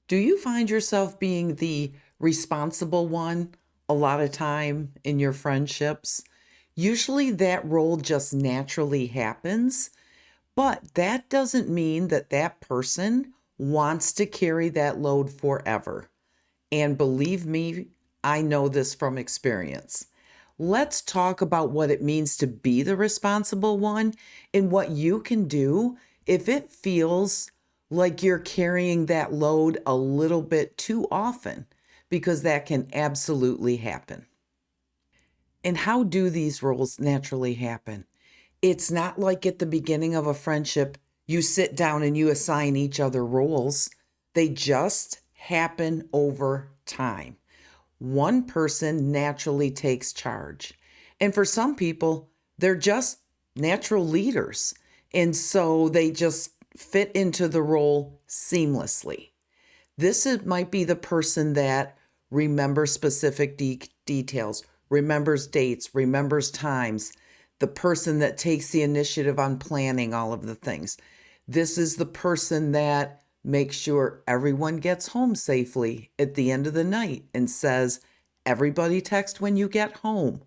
Do you find yourself being the responsible one a lot of time in your friendships? Usually that role just naturally happens, but that doesn't mean that that person wants to carry that load forever. And believe me, I know this from experience. Let's talk about what it means to be the responsible one and what you can do if it feels like you're carrying that load a little bit too often, because that can absolutely happen. And how do these roles naturally happen? It's not like at the beginning of a friendship, you sit down and you assign each other roles. They just happen over time. One person naturally takes charge. And for some people, they're just natural leaders. And so they just fit into the role seamlessly. Might be the person that remembers specific details, remembers dates, remembers times, the person that takes the initiative on planning all of the things. This is the person that makes sure everyone gets home safely at the end of the night and says, everybody text when you get home.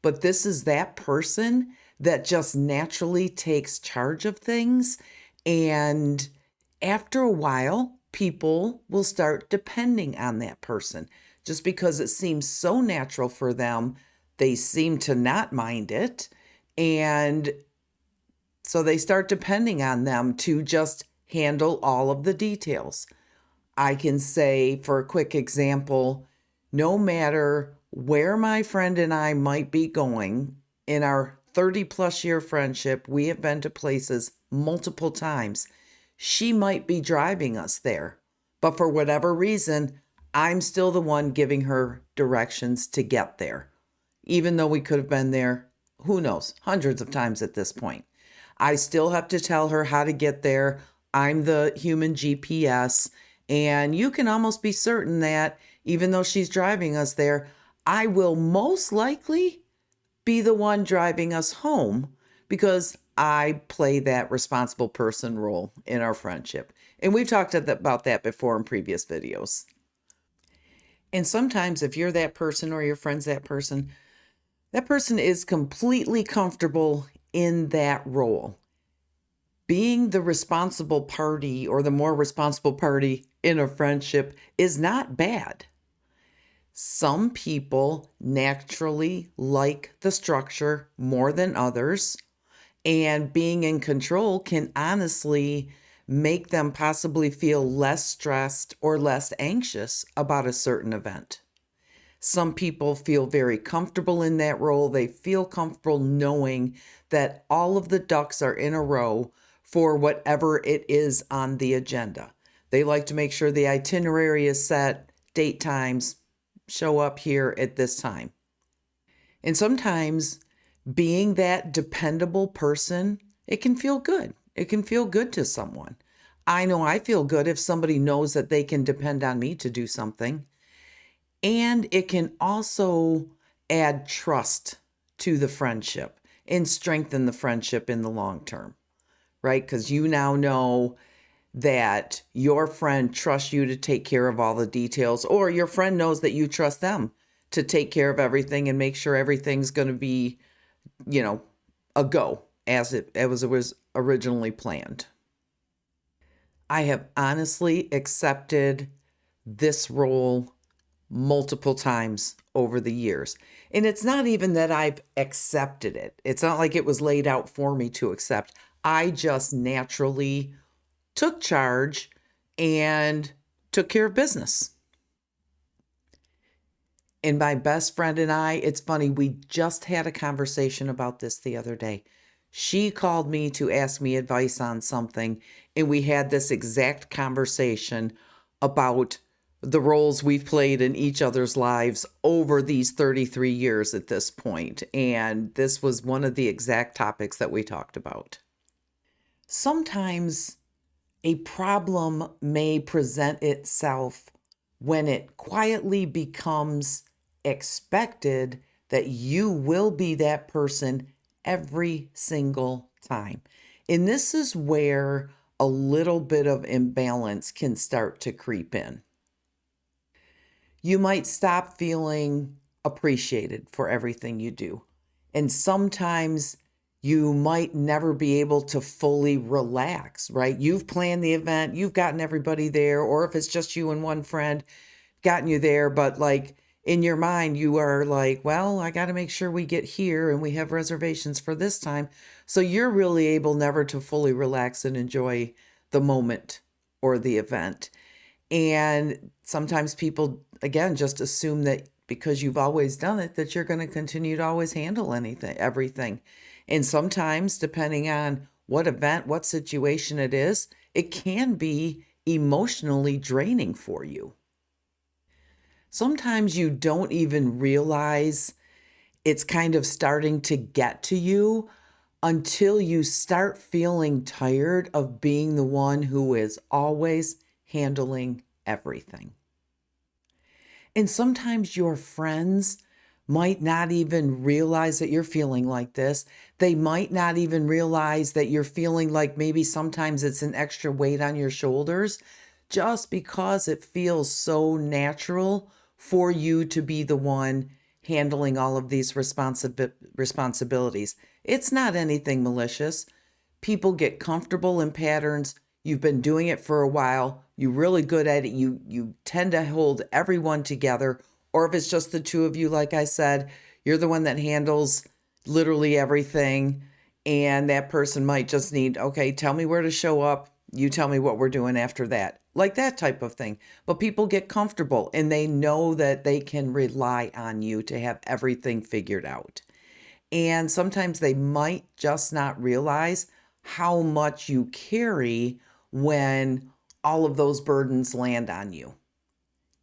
But this is that person that just naturally takes charge of things. And after a while, people will start depending on that person just because it seems so natural for them. They seem to not mind it. And so they start depending on them to just handle all of the details. I can say, for a quick example, no matter where my friend and I might be going in our 30 plus year friendship, we have been to places multiple times. She might be driving us there, but for whatever reason, I'm still the one giving her directions to get there, even though we could have been there, who knows, hundreds of times at this point. I still have to tell her how to get there. I'm the human GPS. And you can almost be certain that even though she's driving us there, I will most likely be the one driving us home because I play that responsible person role in our friendship. And we've talked about that before in previous videos. And sometimes if you're that person or your friend's that person is completely comfortable in that role. Being the responsible party or the more responsible party in a friendship is not bad. Some people naturally like the structure more than others, and being in control can honestly make them possibly feel less stressed or less anxious about a certain event. Some people feel very comfortable in that role. They feel comfortable knowing that all of the ducks are in a row for whatever it is on the agenda. They like to make sure the itinerary is set, date times, show up here at this time. And sometimes being that dependable person, it can feel good. It can feel good to someone. I know I feel good if somebody knows that they can depend on me to do something. And it can also add trust to the friendship and strengthen the friendship in the long term, right? Because you now know that your friend trusts you to take care of all the details, or your friend knows that you trust them to take care of everything and make sure everything's going to be, you know, a go as it was originally planned. I have honestly accepted this role multiple times over the years. And it's not even that I've accepted it. It's not like it was laid out for me to accept. I just naturally took charge and took care of business. And my best friend and I, it's funny, we just had a conversation about this the other day. She called me to ask me advice on something, and we had this exact conversation about the roles we've played in each other's lives over these 33 years at this point. And this was one of the exact topics that we talked about. Sometimes a problem may present itself when it quietly becomes expected that you will be that person every single time. And this is where a little bit of imbalance can start to creep in. You might stop feeling appreciated for everything you do. And sometimes you might never be able to fully relax, right? You've planned the event, you've gotten everybody there, or if it's just you and one friend, gotten you there, but like in your mind, you are like, well, I got to make sure we get here and we have reservations for this time. So you're really able never to fully relax and enjoy the moment or the event. And sometimes people, again, just assume that because you've always done it, that you're going to continue to always handle anything, everything. And sometimes, depending on what event, what situation it is, it can be emotionally draining for you. Sometimes you don't even realize it's kind of starting to get to you until you start feeling tired of being the one who is always handling everything. And sometimes your friends might not even realize that you're feeling like this. They might not even realize that you're feeling like maybe sometimes it's an extra weight on your shoulders just because it feels so natural for you to be the one handling all of these responsibilities. It's not anything malicious. People get comfortable in patterns. You've been doing it for a while. You're really good at it. You tend to hold everyone together. Or if it's just the two of you, like I said, you're the one that handles literally everything. And that person might just need, okay, tell me where to show up. You tell me what we're doing after that. Like that type of thing. But people get comfortable and they know that they can rely on you to have everything figured out. And sometimes they might just not realize how much you carry when all of those burdens land on you.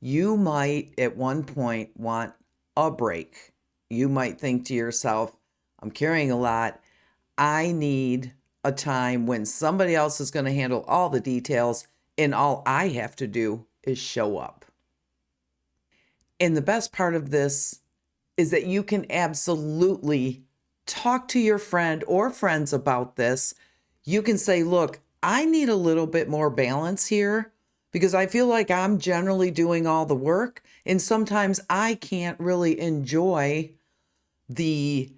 You might at one point want a break. You might think to yourself, I'm carrying a lot. I need a time when somebody else is going to handle all the details and all I have to do is show up. And the best part of this is that you can absolutely talk to your friend or friends about this. You can say, look, I need a little bit more balance here because I feel like I'm generally doing all the work. And sometimes I can't really enjoy the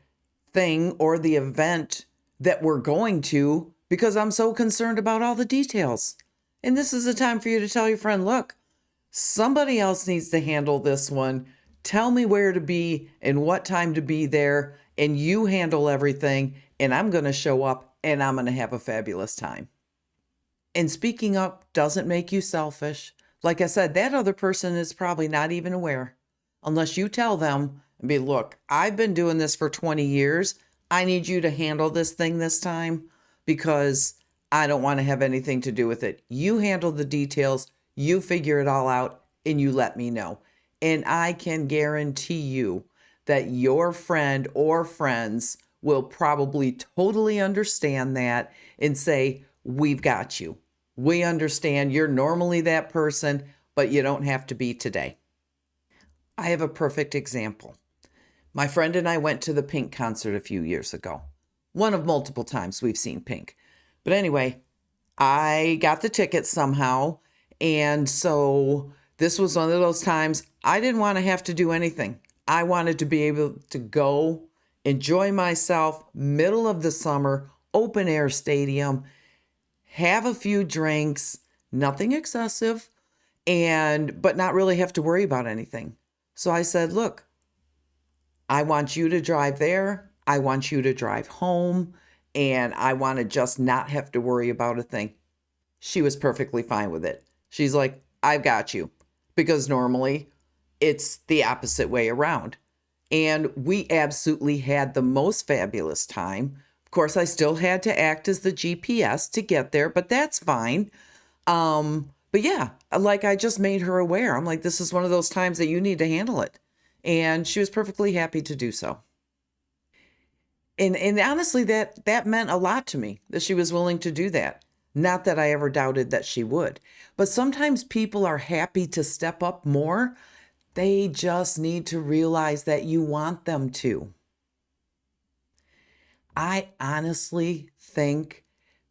thing or the event that we're going to because I'm so concerned about all the details. And this is a time for you to tell your friend, look, somebody else needs to handle this one. Tell me where to be and what time to be there, and you handle everything, and I'm going to show up and I'm going to have a fabulous time. And speaking up doesn't make you selfish. Like I said, that other person is probably not even aware unless you tell them and be, look, I've been doing this for 20 years. I need you to handle this thing this time because I don't want to have anything to do with it. You handle the details, you figure it all out, and you let me know. And I can guarantee you that your friend or friends will probably totally understand that and say, we've got you. We understand you're normally that person, but you don't have to be today. I have a perfect example. My friend and I went to the Pink concert a few years ago. One of multiple times we've seen Pink. But anyway, I got the tickets somehow. And so this was one of those times I didn't want to have to do anything. I wanted to be able to go, enjoy myself, middle of the summer, open air stadium, have a few drinks, nothing excessive, but not really have to worry about anything. So I said, look, I want you to drive there. I want you to drive home. And I want to just not have to worry about a thing. She was perfectly fine with it. She's like, I've got you. Because normally it's the opposite way around. And we absolutely had the most fabulous time. Of course, I still had to act as the GPS to get there, but that's fine. But yeah, like I just made her aware. I'm like, this is one of those times that you need to handle it. And she was perfectly happy to do so. And honestly, that meant a lot to me that she was willing to do that. Not that I ever doubted that she would. But sometimes people are happy to step up more. They just need to realize that you want them to. I honestly think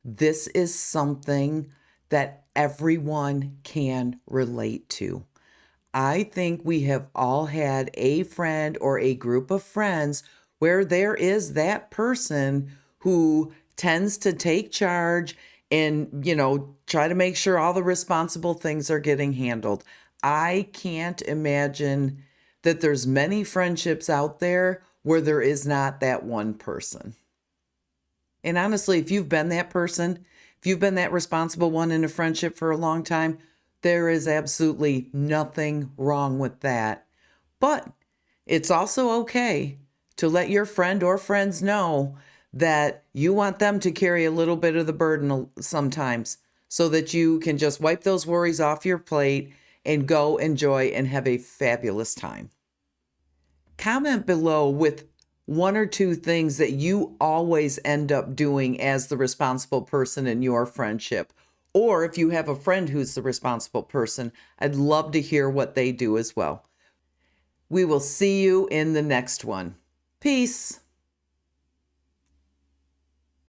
This is something that everyone can relate to. I think we have all had a friend or a group of friends where there is that person who tends to take charge and, try to make sure all the responsible things are getting handled. I can't imagine that there's many friendships out there where there is not that one person. And honestly, if you've been that person, if you've been that responsible one in a friendship for a long time, there is absolutely nothing wrong with that. But it's also okay to let your friend or friends know that you want them to carry a little bit of the burden sometimes so that you can just wipe those worries off your plate and go enjoy and have a fabulous time. Comment below with one or two things that you always end up doing as the responsible person in your friendship. Or if you have a friend who's the responsible person, I'd love to hear what they do as well. We will see you in the next one. Peace.